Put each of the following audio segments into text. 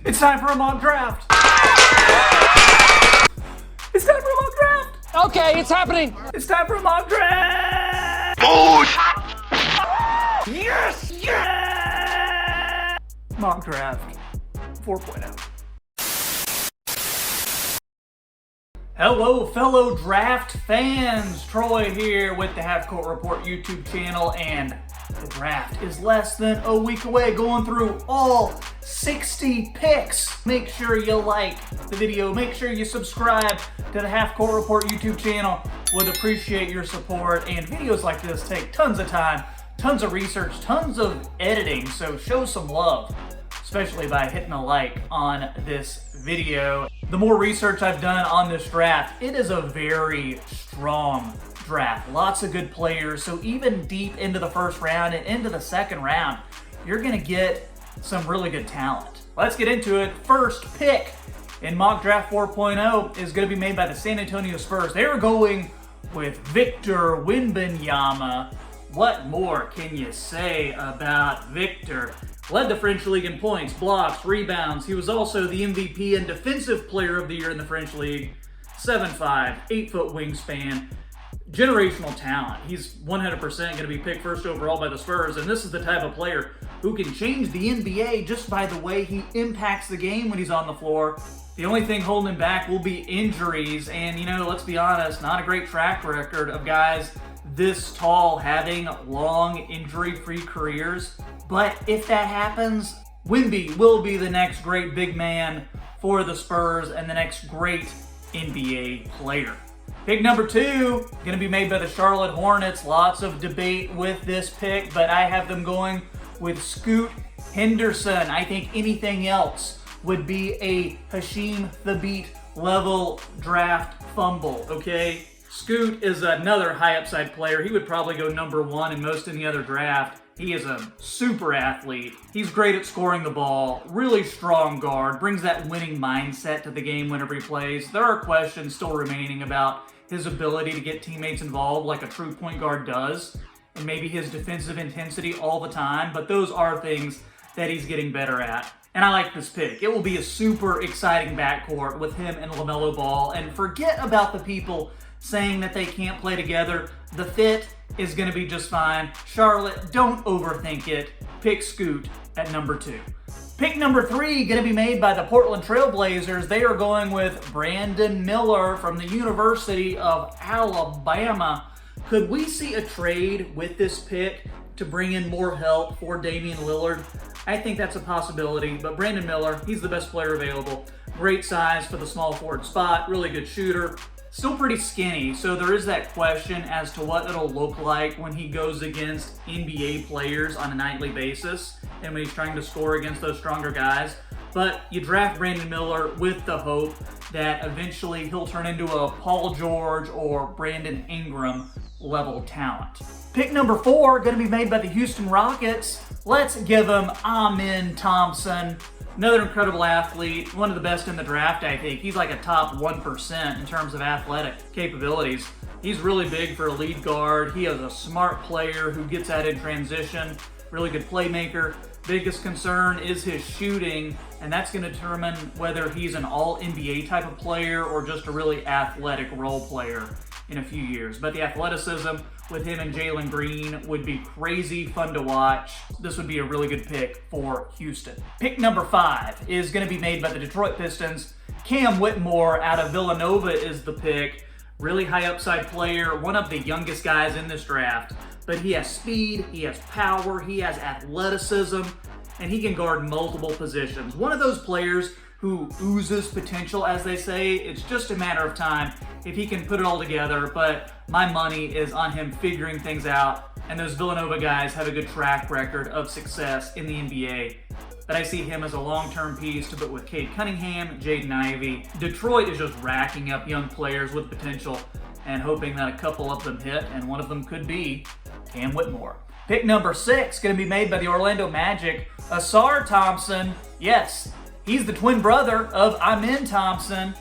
It's time for a mock draft. It's time for a mock draft. Okay, it's happening. It's time for a mock draft. Yes! Yes! Mock draft 4.0. Hello, fellow draft fans. Troy here with the Half Court Report YouTube channel, and the draft is less than a week away, going through all 60 picks. Make sure you like the video. Make sure you subscribe to the Half Court Report YouTube channel. Would appreciate your support, and videos like this take tons of time, tons of research, tons of editing, so show some love, especially by hitting a like on this video. The more research I've done on this draft, it is a very strong draft. Lots of good players, so even deep into the first round and into the second round, you're gonna get some really good talent. Let's get into it. First pick in Mock Draft 4.0 is gonna be made by the San Antonio Spurs. They're going with Victor Wembanyama. What more can you say about Victor? Led the French League in points, blocks, rebounds. He was also the MVP and Defensive Player of the Year in the French League. 7'5", 8-foot wingspan. Generational talent. He's 100% going to be picked first overall by the Spurs, and this is the type of player who can change the NBA just by the way he impacts the game when he's on the floor. The only thing holding him back will be injuries, and let's be honest, not a great track record of guys this tall having long injury-free careers. But if that happens, Wemby will be the next great big man for the Spurs and the next great NBA player. Pick number 2, going to be made by the Charlotte Hornets. Lots of debate with this pick, but I have them going with Scoot Henderson. I think anything else would be a Hasheem Thabeet level draft fumble, okay? Scoot is another high upside player. He would probably go number 1 in most any other draft. He is a super athlete. He's great at scoring the ball, really strong guard, brings that winning mindset to the game whenever he plays. There are questions still remaining about his ability to get teammates involved like a true point guard does, and maybe his defensive intensity all the time, but those are things that he's getting better at. And I like this pick. It will be a super exciting backcourt with him and LaMelo Ball, and forget about the people saying that they can't play together. The fit is going to be just fine. Charlotte, don't overthink it. Pick Scoot at number 2. Pick number 3, going to be made by the Portland Trail Blazers. They are going with Brandon Miller from the University of Alabama. Could we see a trade with this pick to bring in more help for Damian Lillard? I think that's a possibility, but Brandon Miller, he's the best player available. Great size for the small forward spot, really good shooter. Still pretty skinny, so there is that question as to what it'll look like when he goes against NBA players on a nightly basis and when he's trying to score against those stronger guys. But you draft Brandon Miller with the hope that eventually he'll turn into a Paul George or Brandon Ingram level talent. Pick number 4, going to be made by the Houston Rockets. Let's give him Amen Thompson. Another incredible athlete, one of the best in the draft, I think. He's like a top 1% in terms of athletic capabilities. He's really big for a lead guard. He is a smart player who gets out in transition, really good playmaker. Biggest concern is his shooting, and that's going to determine whether he's an all-NBA type of player or just a really athletic role player in a few years. But the athleticism with him and Jalen Green would be crazy fun to watch. This would be a really good pick for Houston. Pick number 5 is going to be made by the Detroit Pistons. Cam Whitmore out of Villanova is the pick. Really high upside player, one of the youngest guys in this draft. But he has speed, he has power, he has athleticism, and he can guard multiple positions. One of those players who oozes potential, as they say. It's just a matter of time if he can put it all together, but my money is on him figuring things out, and those Villanova guys have a good track record of success in the NBA. But I see him as a long-term piece to put with Cade Cunningham, Jaden Ivey. Detroit is just racking up young players with potential and hoping that a couple of them hit, and one of them could be Cam Whitmore. Pick number 6, going to be made by the Orlando Magic. Asar Thompson, yes, he's the twin brother of Amen Thompson,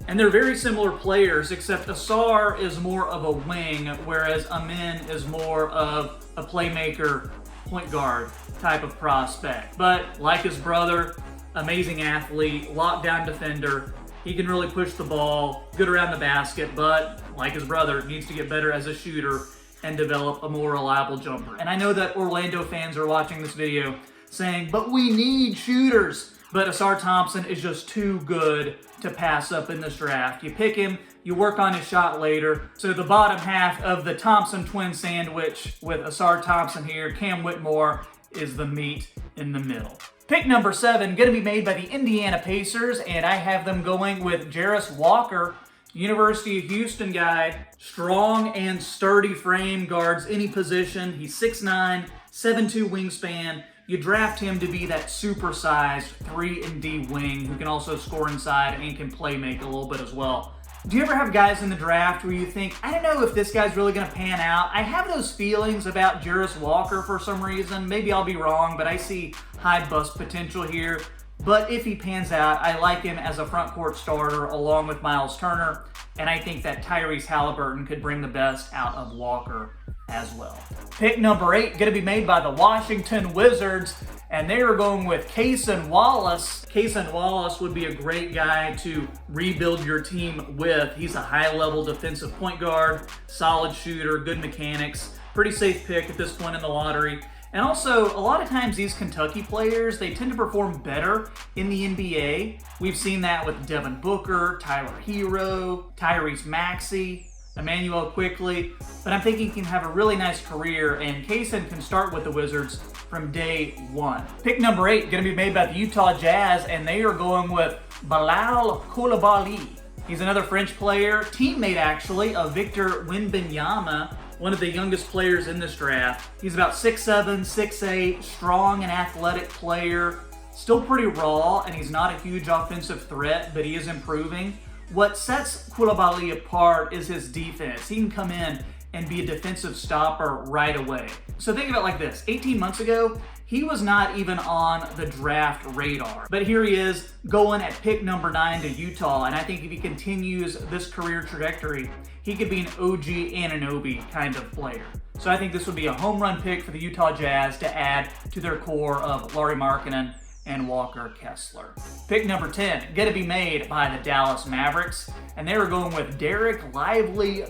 and they're very similar players, except Asar is more of a wing, whereas Amen is more of a playmaker, point guard type of prospect. But like his brother, amazing athlete, lockdown defender. He can really push the ball, good around the basket, but like his brother, needs to get better as a shooter and develop a more reliable jumper. And I know that Orlando fans are watching this video saying, but we need shooters. But Ausar Thompson is just too good to pass up in this draft. You pick him, you work on his shot later. So the bottom half of the Thompson twin sandwich with Ausar Thompson here, Cam Whitmore is the meat in the middle. Pick number 7, going to be made by the Indiana Pacers, and I have them going with Jarris Walker, University of Houston guy, strong and sturdy frame, guards any position. He's 6'9", 7'2" wingspan. You draft him to be that super-sized 3-and-D wing who can also score inside and can play make a little bit as well. Do you ever have guys in the draft where you think, I don't know if this guy's really going to pan out? I have those feelings about Jarris Walker for some reason. Maybe I'll be wrong, but I see high bust potential here. But if he pans out, I like him as a front court starter along with Miles Turner, and I think that Tyrese Halliburton could bring the best out of Walker as well. Pick number 8, going to be made by the Washington Wizards, and they are going with Cason Wallace. Cason Wallace would be a great guy to rebuild your team with. He's a high-level defensive point guard, solid shooter, good mechanics, pretty safe pick at this point in the lottery. And also, a lot of times these Kentucky players, they tend to perform better in the NBA. We've seen that with Devin Booker, Tyler Hero, Tyrese Maxey, Emmanuel Quickley, but I'm thinking he can have a really nice career, and Cason can start with the Wizards from day one. Pick number 8, going to be made by the Utah Jazz, and they are going with Bilal Coulibaly. He's another French player, teammate actually of Victor Wembanyama, one of the youngest players in this draft. He's about 6'7", 6'8", strong and athletic player, still pretty raw, and he's not a huge offensive threat, but he is improving. What sets Coulibaly apart is his defense. He can come in and be a defensive stopper right away. So think of it like this. 18 months ago, he was not even on the draft radar. But here he is going at pick number 9 to Utah, and I think if he continues this career trajectory, he could be an OG Anunoby kind of player. So I think this would be a home run pick for the Utah Jazz to add to their core of Lauri Markkanen and Walker Kessler. Pick number 10, going to be made by the Dallas Mavericks, and they were going with Derek Lively II,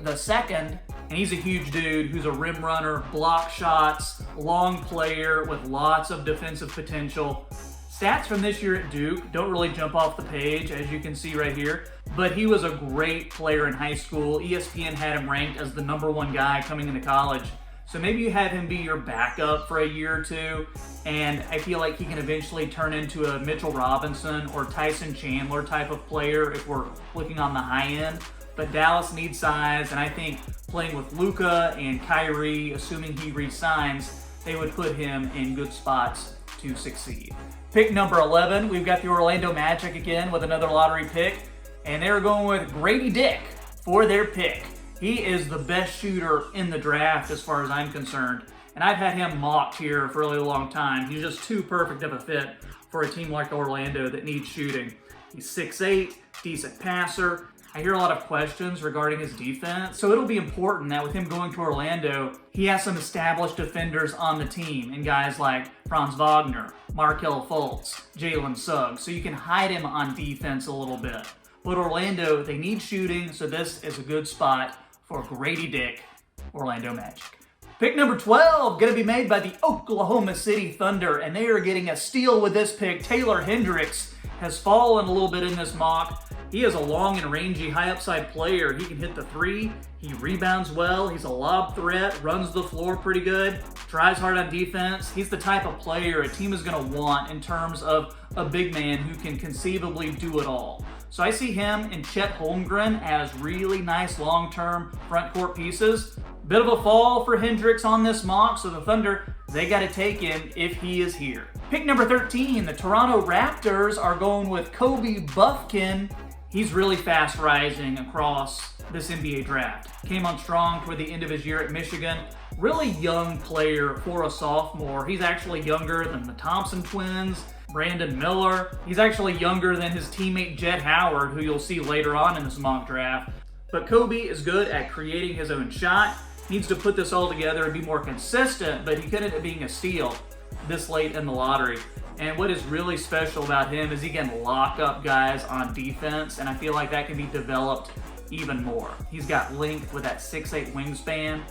and he's a huge dude who's a rim runner, block shots, long player with lots of defensive potential. Stats from this year at Duke don't really jump off the page, as you can see right here, but he was a great player in high school. ESPN had him ranked as the #1 guy coming into college. So maybe you have him be your backup for a year or two, and I feel like he can eventually turn into a Mitchell Robinson or Tyson Chandler type of player if we're looking on the high end. But Dallas needs size, and I think playing with Luka and Kyrie, assuming he re-signs, they would put him in good spots to succeed. Pick number 11, we've got the Orlando Magic again with another lottery pick, and they're going with Grady Dick for their pick. He is the best shooter in the draft as far as I'm concerned, and I've had him mocked here for a really long time. He's just too perfect of a fit for a team like Orlando that needs shooting. He's 6'8", decent passer. I hear a lot of questions regarding his defense, so it'll be important that with him going to Orlando, he has some established defenders on the team, and guys like Franz Wagner, Markelle Fultz, Jalen Suggs, so you can hide him on defense a little bit. But Orlando, they need shooting, so this is a good spot for Grady Dick, Orlando Magic. Pick number 12, going to be made by the Oklahoma City Thunder, and they are getting a steal with this pick. Taylor Hendricks has fallen a little bit in this mock. He is a long and rangy, high upside player. He can hit the 3, he rebounds well, he's a lob threat, runs the floor pretty good, tries hard on defense. He's the type of player a team is going to want in terms of a big man who can conceivably do it all. So I see him and Chet Holmgren as really nice long-term front court pieces. Bit of a fall for Hendricks on this mock, so the Thunder, they got to take him if he is here. Pick number 13, the Toronto Raptors are going with Kobe Buffkin. He's really fast rising across this NBA draft. Came on strong toward the end of his year at Michigan. Really young player for a sophomore. He's actually younger than the Thompson twins, Brandon Miller. He's actually younger than his teammate Jett Howard, who you'll see later on in this mock draft. But Kobe is good at creating his own shot. Needs to put this all together and be more consistent, but he could end up being a steal this late in the lottery. And what is really special about him is he can lock up guys on defense, and I feel like that can be developed even more. He's got length with that 6'8" wingspan,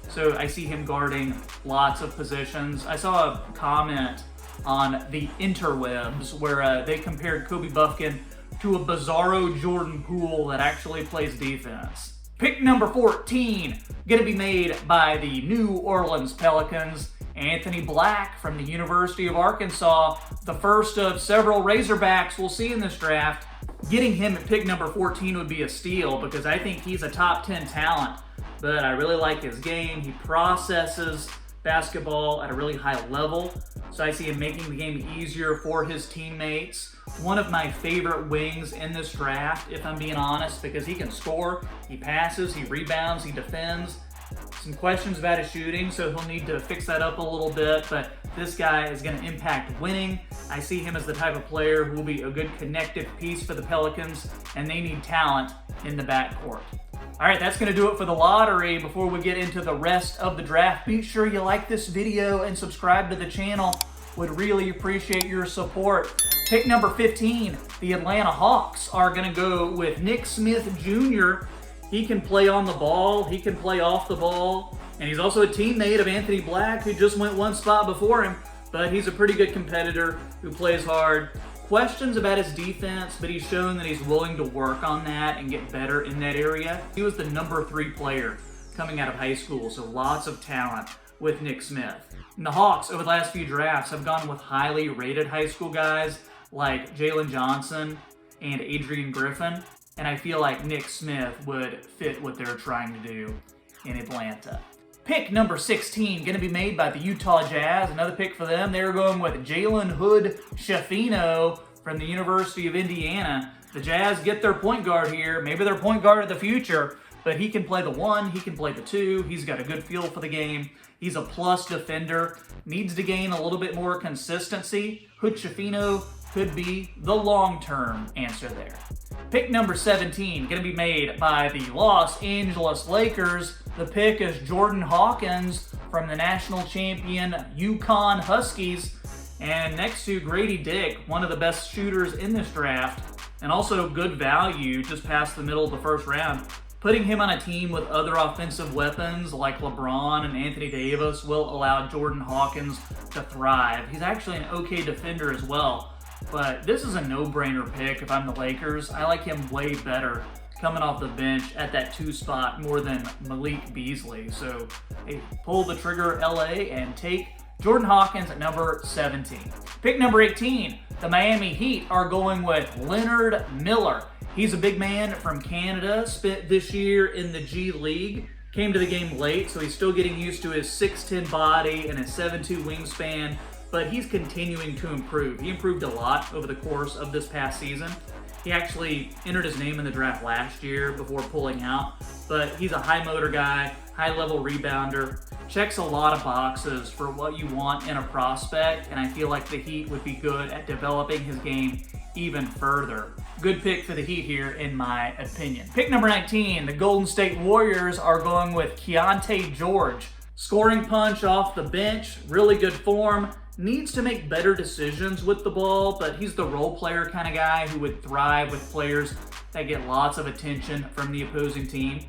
so I see him guarding lots of positions. I saw a comment on the interwebs where they compared Kobe Buffkin to a bizarro Jordan Poole that actually plays defense. Pick number 14, gonna be made by the New Orleans Pelicans. Anthony Black from the University of Arkansas, the first of several Razorbacks we'll see in this draft. Getting him at pick number 14 would be a steal because I think he's a top 10 talent, but I really like his game. He processes basketball at a really high level, so I see him making the game easier for his teammates. One of my favorite wings in this draft, if I'm being honest, because he can score, he passes, he rebounds, he defends. Some questions about his shooting, so he'll need to fix that up a little bit, but this guy is going to impact winning. I see him as the type of player who will be a good connective piece for the Pelicans, and they need talent in the backcourt. All right, that's going to do it for the lottery. Before we get into the rest of the draft, be sure you like this video and subscribe to the channel. Would really appreciate your support. Pick number 15, the Atlanta Hawks are going to go with Nick Smith Jr. He can play on the ball, he can play off the ball, and he's also a teammate of Anthony Black, who just went one spot before him, but he's a pretty good competitor who plays hard. Questions about his defense, but he's shown that he's willing to work on that and get better in that area. He was the number 3 player coming out of high school, so lots of talent with Nick Smith. And the Hawks, over the last few drafts, have gone with highly rated high school guys like Jalen Johnson and Adrian Griffin. And I feel like Nick Smith would fit what they're trying to do in Atlanta. Pick number 16, going to be made by the Utah Jazz. Another pick for them. They're going with Jalen Hood-Schifino from the University of Indiana. The Jazz get their point guard here, maybe their point guard of the future, but he can play the 1, he can play the 2. He's got a good feel for the game. He's a plus defender. Needs to gain a little bit more consistency. Hood-Schifino could be the long-term answer there. Pick number 17, going to be made by the Los Angeles Lakers. The pick is Jordan Hawkins from the national champion UConn Huskies. And next to Grady Dick, one of the best shooters in this draft, and also good value just past the middle of the first round. Putting him on a team with other offensive weapons like LeBron and Anthony Davis will allow Jordan Hawkins to thrive. He's actually an okay defender as well. But this is a no-brainer pick if I'm the Lakers. I like him way better coming off the bench at that 2 spot more than Malik Beasley. So hey, pull the trigger, LA, and take Jordan Hawkins at number 17. Pick number 18, the Miami Heat are going with Leonard Miller. He's a big man from Canada, spent this year in the G League. Came to the game late, so he's still getting used to his 6'10 body and his 7'2 wingspan. But he's continuing to improve. He improved a lot over the course of this past season. He actually entered his name in the draft last year before pulling out, but he's a high motor guy, high level rebounder, checks a lot of boxes for what you want in a prospect, and I feel like the Heat would be good at developing his game even further. Good pick for the Heat here, in my opinion. Pick number 19, the Golden State Warriors are going with Keontae George. Scoring punch off the bench, really good form. Needs to make better decisions with the ball, but he's the role player kind of guy who would thrive with players that get lots of attention from the opposing team.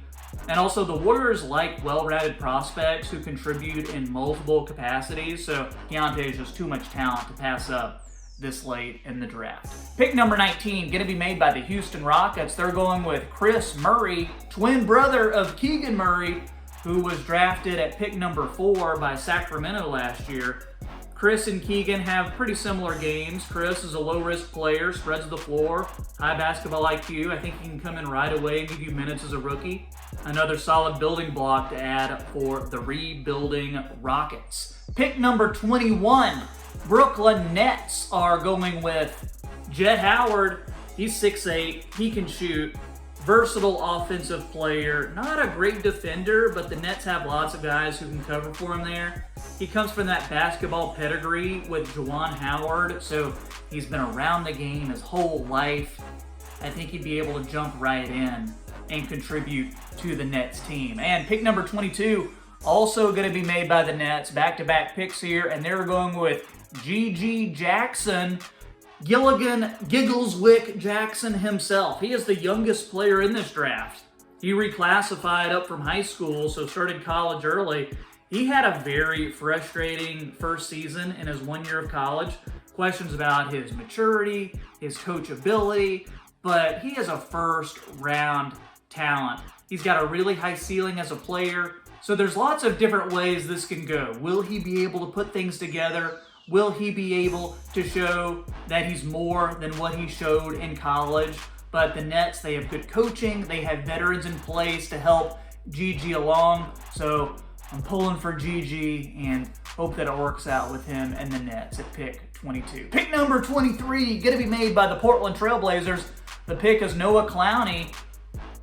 And also the Warriors like well-rounded prospects who contribute in multiple capacities, so Keontae is just too much talent to pass up this late in the draft. Pick number 19, going to be made by the Houston Rockets. They're going with Chris Murray, twin brother of Keegan Murray, who was drafted at pick number 4 by Sacramento last year. Chris and Keegan have pretty similar games. Chris is a low-risk player, spreads the floor, high basketball IQ. I think he can come in right away and give you minutes as a rookie. Another solid building block to add for the rebuilding Rockets. Pick number 21, Brooklyn Nets are going with Jet Howard. He's 6'8", he can shoot. Versatile offensive player, not a great defender, but the Nets have lots of guys who can cover for him there. He comes from that basketball pedigree with Juwan Howard, so he's been around the game his whole life. I think he'd be able to jump right in and contribute to the Nets team. And pick number 22, also going to be made by the Nets, back-to-back picks here, and they're going with G.G. Jackson, Gilligan Giggleswick Jackson himself. He is the youngest player in this draft. He reclassified up from high school, so started college early. He had a very frustrating first season in his 1 year of college. Questions about his maturity, his coachability, but he is a first-round talent. He's got a really high ceiling as a player, so there's lots of different ways this can go. Will he be able to put things together? Will he be able to show that he's more than what he showed in college? But the Nets, they have good coaching. They have veterans in place to help GG along. So I'm pulling for GG and hope that it works out with him and the Nets at pick 22. Pick number 23, going to be made by the Portland Trailblazers. The pick is Noah Clowney,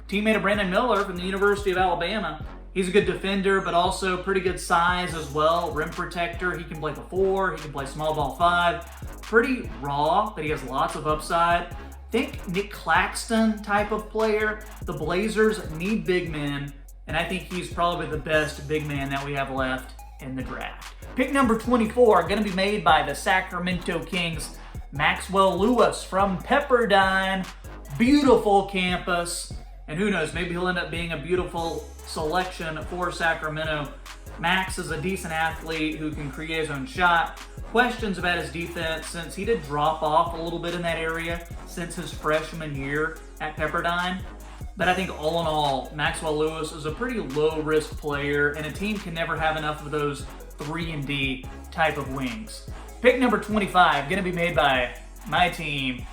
teammate of Brandon Miller from the University of Alabama. He's a good defender, but also pretty good size as well. Rim protector. He can play the 4. He can play small ball 5. Pretty raw, but he has lots of upside. Think Nick Claxton type of player. The Blazers need big men, and I think he's probably the best big man that we have left in the draft. Pick number 24, going to be made by the Sacramento Kings. Maxwell Lewis from Pepperdine. Beautiful campus. And who knows, maybe he'll end up being a beautiful selection for Sacramento. Max is a decent athlete who can create his own shot. Questions about his defense since he did drop off a little bit in that area since his freshman year at Pepperdine. But I think all in all, Maxwell Lewis is a pretty low-risk player, and a team can never have enough of those 3-and-D type of wings. Pick number 25, going to be made by my team,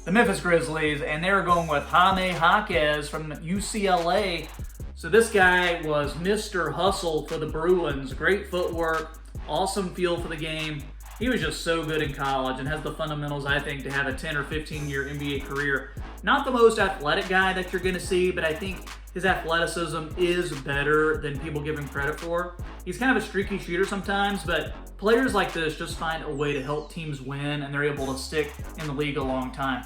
the Memphis Grizzlies, and they're going with Jaime Jaquez from UCLA. So this guy was Mr. Hustle for the Bruins. Great footwork, awesome feel for the game. He was just so good in college and has the fundamentals, I think, to have a 10 or 15-year NBA career. Not the most athletic guy that you're going to see, but I think his athleticism is better than people give him credit for. He's kind of a streaky shooter sometimes, but players like this just find a way to help teams win, and they're able to stick in the league a long time.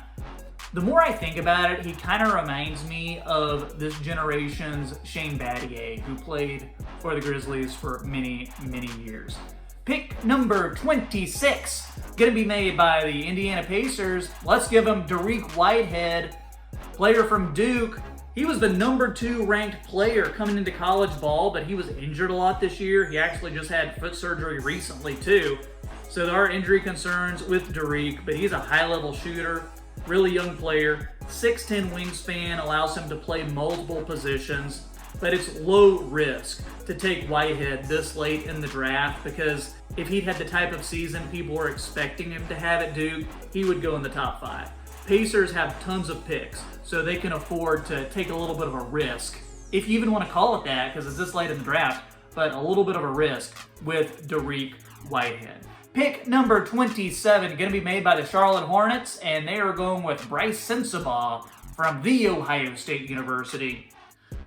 The more I think about it, he kind of reminds me of this generation's Shane Battier, who played for the Grizzlies for many, many years. Pick number 26, going to be made by the Indiana Pacers. Let's give him Dariq Whitehead, player from Duke. He was the number 2 ranked player coming into college ball, but he was injured a lot this year. He actually just had foot surgery recently too. So there are injury concerns with Dariq, but he's a high-level shooter, really young player. 6'10" wingspan allows him to play multiple positions, but it's low risk to take Whitehead this late in the draft because if he'd had the type of season people were expecting him to have at Duke, he would go in the top 5. Pacers have tons of picks, so they can afford to take a little bit of a risk, if you even want to call it that because it's this late in the draft, but a little bit of a risk with Dariq Whitehead. Pick number 27, going to be made by the Charlotte Hornets, and they are going with Bryce Sensabaugh from The Ohio State University.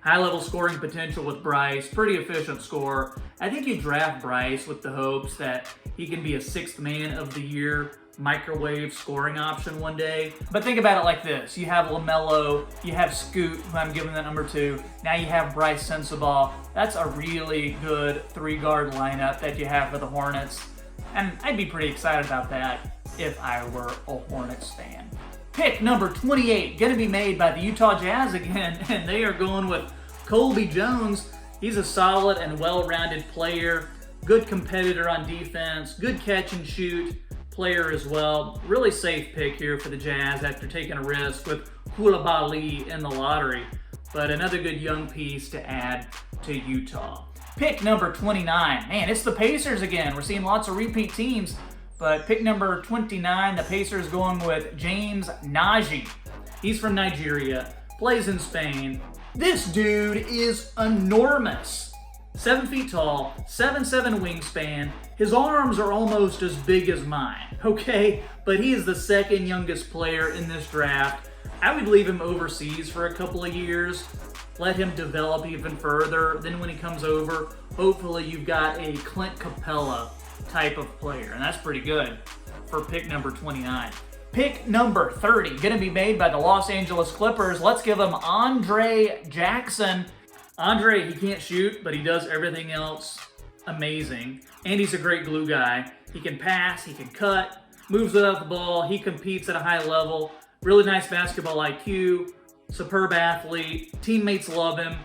High-level scoring potential with Bryce, pretty efficient scorer. I think you draft Bryce with the hopes that he can be a 6th man of the year microwave scoring option one day. But think about it like this. You have LaMelo, you have Scoot, who I'm giving the number 2. Now you have Bryce Sensabaugh. That's a really good 3-guard lineup that you have for the Hornets. And I'd be pretty excited about that if I were a Hornets fan. Pick number 28, going to be made by the Utah Jazz again, and they are going with Colby Jones. He's a solid and well-rounded player, good competitor on defense, good catch and shoot player as well. Really safe pick here for the Jazz after taking a risk with Coulibaly in the lottery, but another good young piece to add to Utah. Pick number 29. Man, it's the Pacers again. We're seeing lots of repeat teams. But pick number 29, the Pacers going with James Naji. He's from Nigeria, plays in Spain. This dude is enormous. 7 feet tall, 7'7" wingspan. His arms are almost as big as mine, okay? But he is the 2nd youngest player in this draft. I would leave him overseas for a couple of years. Let him develop even further. Then when he comes over, hopefully you've got a Clint Capella type of player, and that's pretty good for pick number 29. Pick number 30, going to be made by the Los Angeles Clippers. Let's give him Andre Jackson. Andre, he can't shoot, but he does everything else amazing, and he's a great glue guy. He can pass, he can cut, moves without the ball, he competes at a high level, really nice basketball IQ, superb athlete, teammates love him.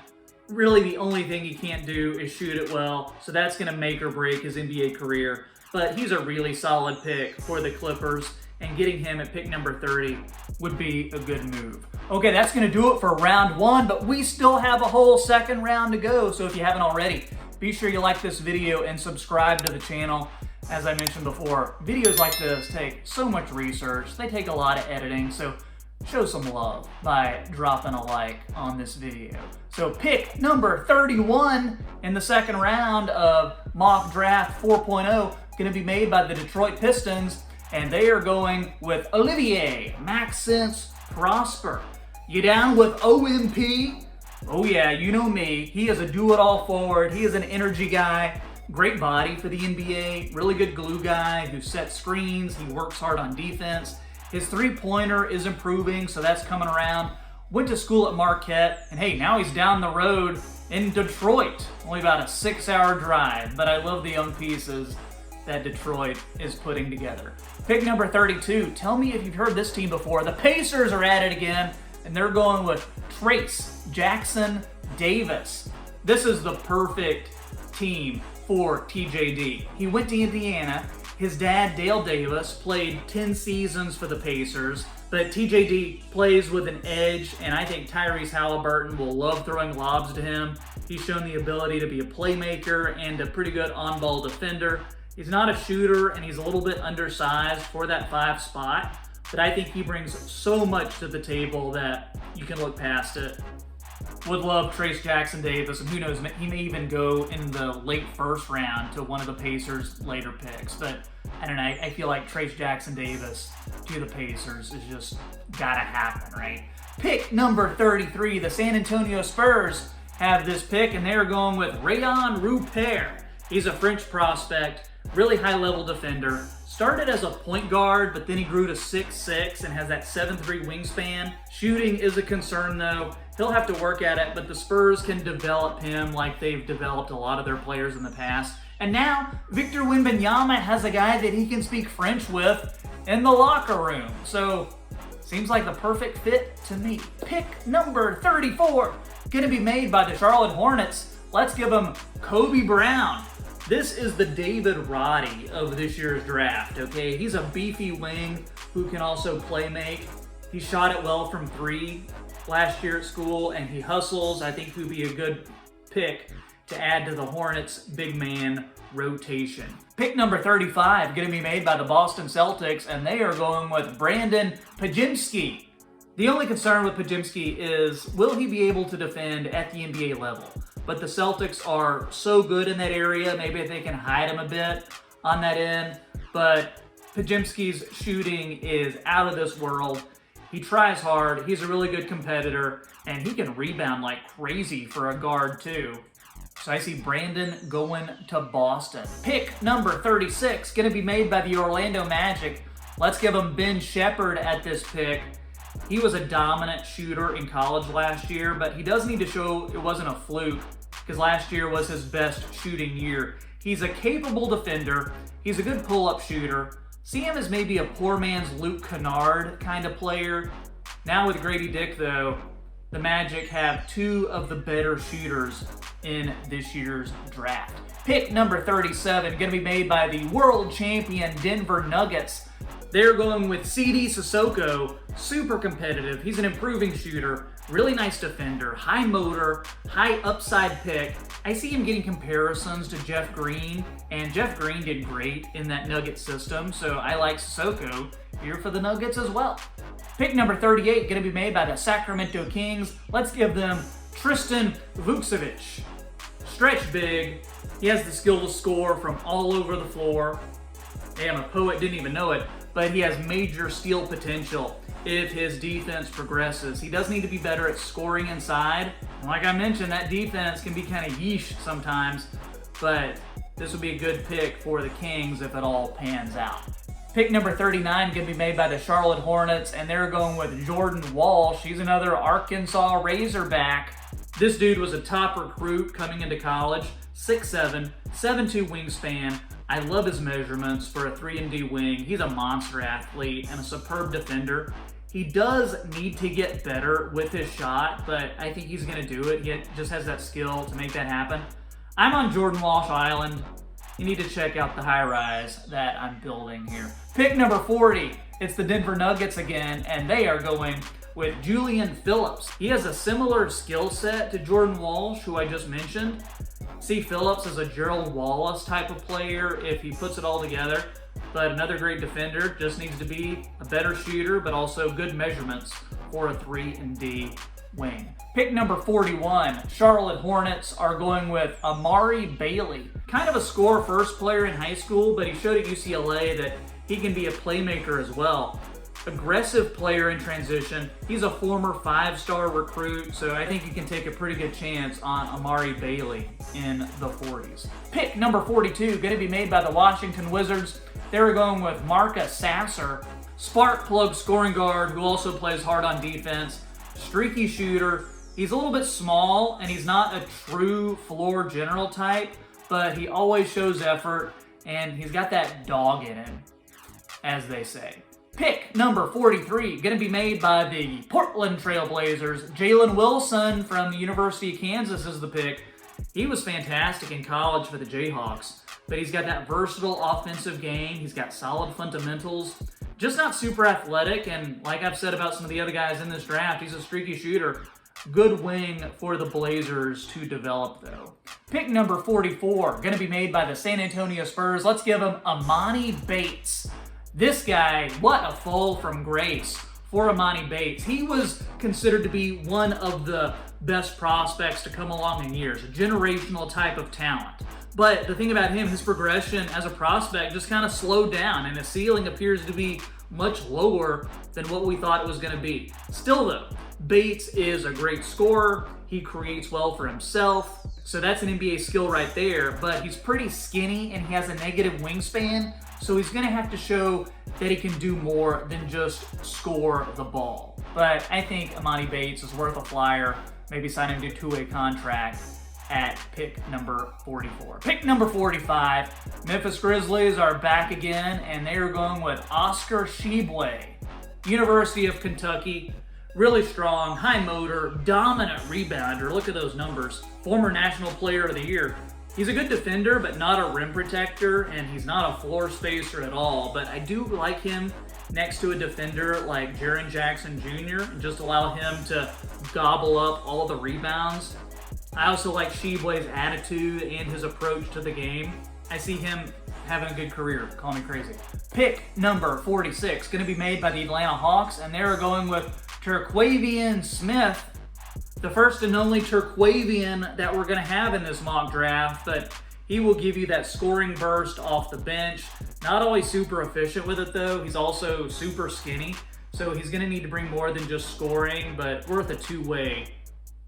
Really the only thing he can't do is shoot it well, so that's going to make or break his NBA career. But he's a really solid pick for the Clippers, and getting him at pick number 30 would be a good move. Okay, that's going to do it for round 1, but we still have a whole second round to go, so if you haven't already, be sure you like this video and subscribe to the channel. As I mentioned before, videos like this take so much research, they take a lot of editing, so show some love by dropping a like on this video. So pick number 31 in the second round of Mock Draft 4.0 going to be made by the Detroit Pistons, and they are going with Olivier Maxence Prosper. You down with OMP? Oh yeah, you know me. He is a do-it-all forward. He is an energy guy. Great body for the NBA. Really good glue guy who sets screens. He works hard on defense. His three-pointer is improving, so that's coming around. Went to school at Marquette, and hey, now he's down the road in Detroit. Only about a 6-hour drive, but I love the young pieces that Detroit is putting together. Pick number 32. Tell me if you've heard this team before. The Pacers are at it again, and they're going with Trace Jackson Davis. This is the perfect team for TJD. He went to Indiana. His dad, Dale Davis, played 10 seasons for the Pacers, but TJD plays with an edge, and I think Tyrese Halliburton will love throwing lobs to him. He's shown the ability to be a playmaker and a pretty good on-ball defender. He's not a shooter, and he's a little bit undersized for that 5 spot, but I think he brings so much to the table that you can look past it. Would love Trace Jackson Davis, and who knows, he may even go in the late first round to one of the Pacers' later picks. But I don't know, I feel like Trace Jackson Davis to the Pacers is just gotta happen, right? Pick number 33, the San Antonio Spurs have this pick, and they're going with Rayon Rupert. He's a French prospect, really high-level defender. Started as a point guard, but then he grew to 6'6" and has that 7'3" wingspan. Shooting is a concern, though. He'll have to work at it, but the Spurs can develop him like they've developed a lot of their players in the past. And now, Victor Wembanyama has a guy that he can speak French with in the locker room. So, seems like the perfect fit to me. Pick number 34, gonna be made by the Charlotte Hornets. Let's give him Kobe Brown. This is the David Roddy of this year's draft, okay? He's a beefy wing who can also play make. He shot it well from 3 last year at school, and he hustles. I think he'd be a good pick to add to the Hornets' big man rotation. Pick number 35, going to be made by the Boston Celtics, and they are going with Brandon Podziemski. The only concern with Podziemski is, will he be able to defend at the NBA level? But the Celtics are so good in that area, maybe they can hide him a bit on that end. But Podziemski's shooting is out of this world. He tries hard, he's a really good competitor, and he can rebound like crazy for a guard too. So I see Brandon going to Boston. Pick number 36, going to be made by the Orlando Magic. Let's give him Ben Shepherd at this pick. He was a dominant shooter in college last year, but he does need to show it wasn't a fluke, because last year was his best shooting year. He's a capable defender. He's a good pull-up shooter. See him as maybe a poor man's Luke Kennard kind of player. Now with Grady Dick, though, the Magic have 2 of the better shooters in this year's draft. Pick number 37, going to be made by the world champion Denver Nuggets. They're going with CD Sissoko, super competitive. He's an improving shooter, really nice defender, high motor, high upside pick. I see him getting comparisons to Jeff Green, and Jeff Green did great in that Nugget system, so I like Sissoko here for the Nuggets as well. Pick number 38, going to be made by the Sacramento Kings. Let's give them Tristan Vukcevic. Stretch big. He has the skill to score from all over the floor. Damn, a poet didn't even know it, but he has major steal potential if his defense progresses. He does need to be better at scoring inside. And like I mentioned, that defense can be kind of yeesh sometimes, but this would be a good pick for the Kings if it all pans out. Pick number 39 going to be made by the Charlotte Hornets, and they're going with Jordan Walsh. He's another Arkansas Razorback. This dude was a top recruit coming into college, 6'7", 7'2" wingspan, I love his measurements for a 3-and-D wing. He's a monster athlete and a superb defender. He does need to get better with his shot, but I think he's going to do it. He just has that skill to make that happen. I'm on Jordan Walsh Island. You need to check out the high-rise that I'm building here. Pick number 40. It's the Denver Nuggets again, and they are going with Julian Phillips. He has a similar skill set to Jordan Walsh, who I just mentioned. See Phillips as a Gerald Wallace type of player if he puts it all together, but another great defender, just needs to be a better shooter, but also good measurements for a 3-and-D wing. Pick number 41, Charlotte Hornets are going with Amari Bailey. Kind of a score-first player in high school, but he showed at UCLA that he can be a playmaker as well. Aggressive player in transition. He's a former 5-star recruit, so I think you can take a pretty good chance on Amari Bailey in the 40s. Pick number 42, going to be made by the Washington Wizards. They're going with Marcus Sasser, spark plug scoring guard who also plays hard on defense, streaky shooter. He's a little bit small, and he's not a true floor general type, but he always shows effort, and he's got that dog in him, as they say. Pick number 43, going to be made by the Portland Trail Blazers. Jalen Wilson from the University of Kansas is the pick. He was fantastic in college for the Jayhawks, but he's got that versatile offensive game. He's got solid fundamentals, just not super athletic, and like I've said about some of the other guys in this draft, he's a streaky shooter. Good wing for the Blazers to develop, though. Pick number 44, going to be made by the San Antonio Spurs. Let's give him Amani Bates. This guy, what a fall from grace for Amani Bates. He was considered to be one of the best prospects to come along in years, a generational type of talent. But the thing about him, his progression as a prospect just kind of slowed down, and his ceiling appears to be much lower than what we thought it was going to be. Still though, Bates is a great scorer. He creates well for himself. So that's an NBA skill right there, but he's pretty skinny and he has a negative wingspan. So he's going to have to show that he can do more than just score the ball. But I think Amani Bates is worth a flyer. Maybe sign him to a 2-way contract at pick number 44. Pick number 45, Memphis Grizzlies are back again, and they are going with Oscar Tshiebwe. University of Kentucky, really strong, high motor, dominant rebounder. Look at those numbers. Former National Player of the Year. He's a good defender, but not a rim protector, and he's not a floor spacer at all. But I do like him next to a defender like Jaren Jackson Jr. and just allow him to gobble up all the rebounds. I also like Tshiebwe's attitude and his approach to the game. I see him having a good career. Call me crazy. Pick number 46, going to be made by the Atlanta Hawks, and they're going with Terquavian Smith, the first and only Terquavian that we're going to have in this mock draft, but he will give you that scoring burst off the bench. Not always super efficient with it, though. He's also super skinny, so he's going to need to bring more than just scoring, but worth a 2-way,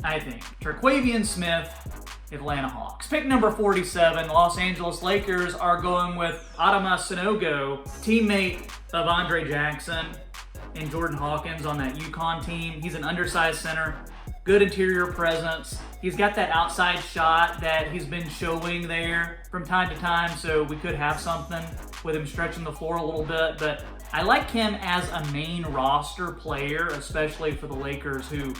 I think. Terquavian Smith, Atlanta Hawks. Pick number 47, Los Angeles Lakers are going with Adama Sanogo, teammate of Andre Jackson and Jordan Hawkins on that UConn team. He's an undersized center, good interior presence. He's got that outside shot that he's been showing there from time to time, so we could have something with him stretching the floor a little bit, but I like him as a main roster player, especially for the Lakers who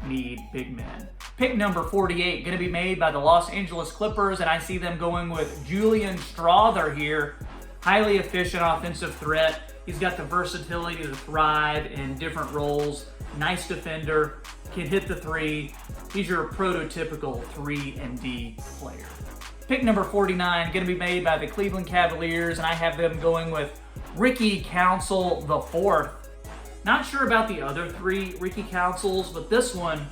need big men. Pick number 48, going to be made by the Los Angeles Clippers, and I see them going with Julian Strawther here. Highly efficient offensive threat. He's got the versatility to thrive in different roles. Nice defender, can hit the three. He's your prototypical 3-and-D player. Pick number 49, going to be made by the Cleveland Cavaliers, and I have them going with Ricky Council IV. Not sure about the other 3 Ricky Councils, but this one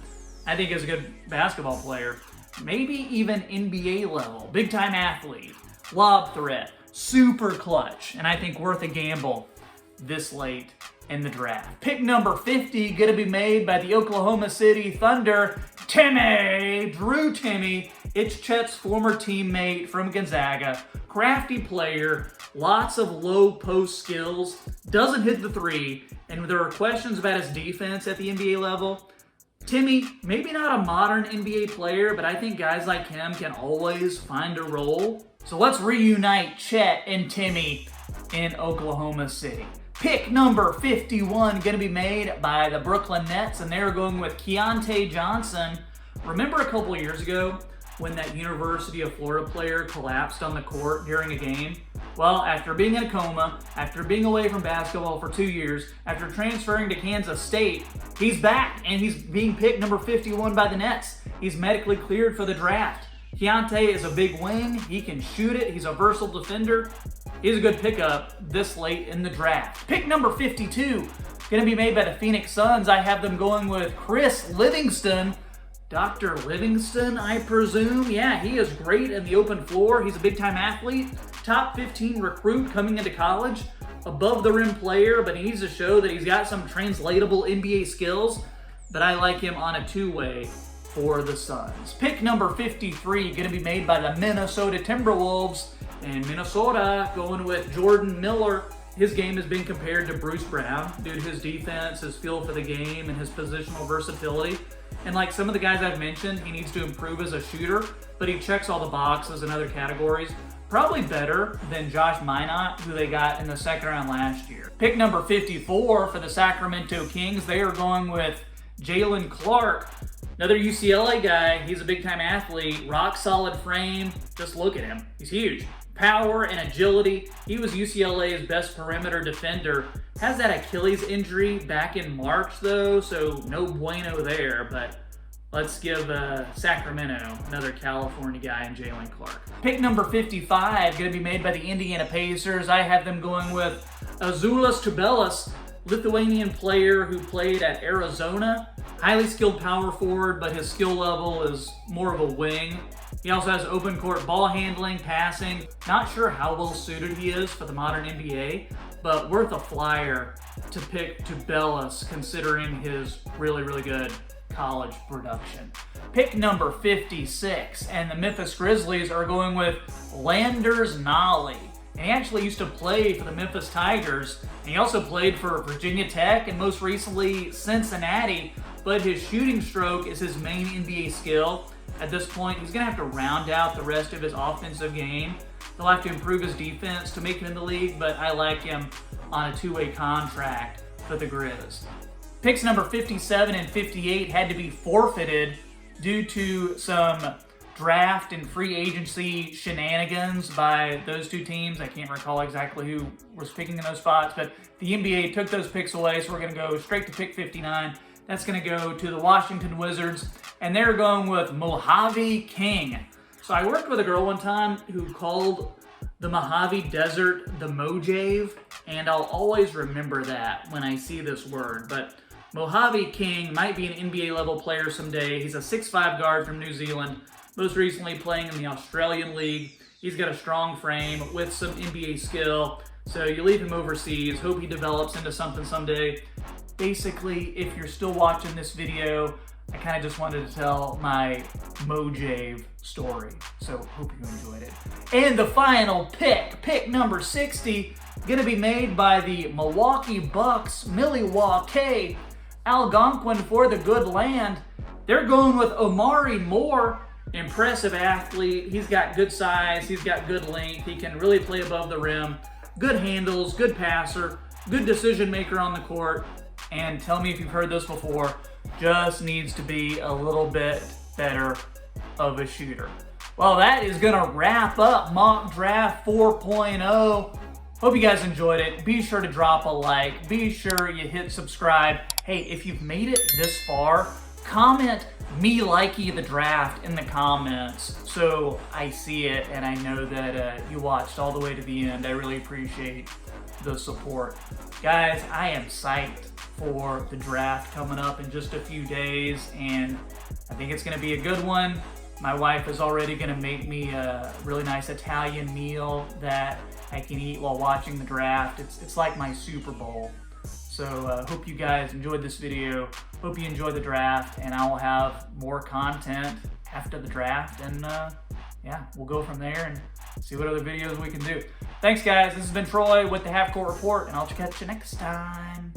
I think is a good basketball player. Maybe even NBA level. Big time athlete. Lob threat. Super clutch. And I think worth a gamble this late in the draft. Pick number 50, going to be made by the Oklahoma City Thunder. Drew Timme. It's Chet's former teammate from Gonzaga. Crafty player. Lots of low post skills. Doesn't hit the three. And there are questions about his defense at the NBA level. Timme, maybe not a modern NBA player, but I think guys like him can always find a role So let's reunite Chet and Timmy in Oklahoma City. Pick number 51 going to be made by the Brooklyn Nets, and they're going with Keontae Johnson. Remember a couple years ago when that University of Florida player collapsed on the court during a game? Well, after being in a coma, after being away from basketball for 2 years, after transferring to Kansas State, he's back and he's being picked number 51 by the Nets. He's medically cleared for the draft. Keontae is a big wing. He can shoot it. He's a versatile defender. He's a good pickup this late in the draft. Pick number 52, going to be made by the Phoenix Suns. I have them going with Chris Livingston. Dr. Livingston, I presume. Yeah, he is great in the open floor. He's a big-time athlete. Top 15 recruit coming into college. Above-the-rim player, but he needs to show that he's got some translatable NBA skills. But I like him on a two-way for the Suns. Pick number 53, going to be made by the Minnesota Timberwolves. And Minnesota going with Jordan Miller. His game has been compared to Bruce Brown due to his defense, his feel for the game, and his positional versatility. And like some of the guys I've mentioned, he needs to improve as a shooter, but he checks all the boxes in other categories. Probably better than Josh Minot, who they got in the second round last year. Pick number 54 for the Sacramento Kings. They are going with Jalen Clark, another UCLA guy. He's a big-time athlete, rock-solid frame. Just look at him. He's huge. Power and agility. He was UCLA's best perimeter defender. Has that Achilles injury back in March, though, so no bueno there. But let's give Sacramento another California guy in Jalen Clark. Pick number 55, going to be made by the Indiana Pacers. I have them going with Azuolas Tubelis, Lithuanian player who played at Arizona. Highly skilled power forward, but his skill level is more of a wing. He also has open court ball handling, passing. Not sure how well suited he is for the modern NBA, but worth a flyer to pick Tubelis considering his really, really good college production. Pick number 56, and the Memphis Grizzlies are going with Landers Nolley. And he actually used to play for the Memphis Tigers, and he also played for Virginia Tech and most recently Cincinnati, but his shooting stroke is his main NBA skill. At this point, he's going to have to round out the rest of his offensive game. He'll have to improve his defense to make it in the league, but I like him on a two-way contract for the Grizz. Picks number 57 and 58 had to be forfeited due to some draft and free agency shenanigans by those two teams. I can't recall exactly who was picking in those spots, but the NBA took those picks away, so we're going to go straight to pick 59. That's going to go to the Washington Wizards, and they're going with Mojave King. So I worked with a girl one time who called the Mojave Desert the Mojave, and I'll always remember that when I see this word. But Mojave King might be an NBA level player someday. He's a 6'5" guard from New Zealand, most recently playing in the Australian League. He's got a strong frame with some NBA skill, so you leave him overseas, hope he develops into something someday. Basically, if you're still watching this video, I kind of just wanted to tell my Mojave story. So hope you enjoyed it. And the final pick number 60, going to be made by the Milwaukee Bucks, Milwaukee Algonquin for the good land. They're going with Omari Moore, impressive athlete. He's got good size, he's got good length, he can really play above the rim, good handles, good passer, good decision maker on the court. And tell me if you've heard this before, just needs to be a little bit better of a shooter. Well, that is going to wrap up Mock Draft 4.0. Hope you guys enjoyed it. Be sure to drop a like. Be sure you hit subscribe. Hey, if you've made it this far, comment me liking the draft in the comments so I see it and I know that you watched all the way to the end. I really appreciate the support. Guys, I am psyched for the draft coming up in just a few days, and I think it's going to be a good one. My wife is already going to make me a really nice Italian meal that I can eat while watching the draft. It's like my Super Bowl. So hope you guys enjoyed this video. Hope you enjoyed the draft, and I will have more content after the draft, and yeah, we'll go from there and see what other videos we can do. Thanks, guys. This has been Troy with the Half Court Report, and I'll catch you next time.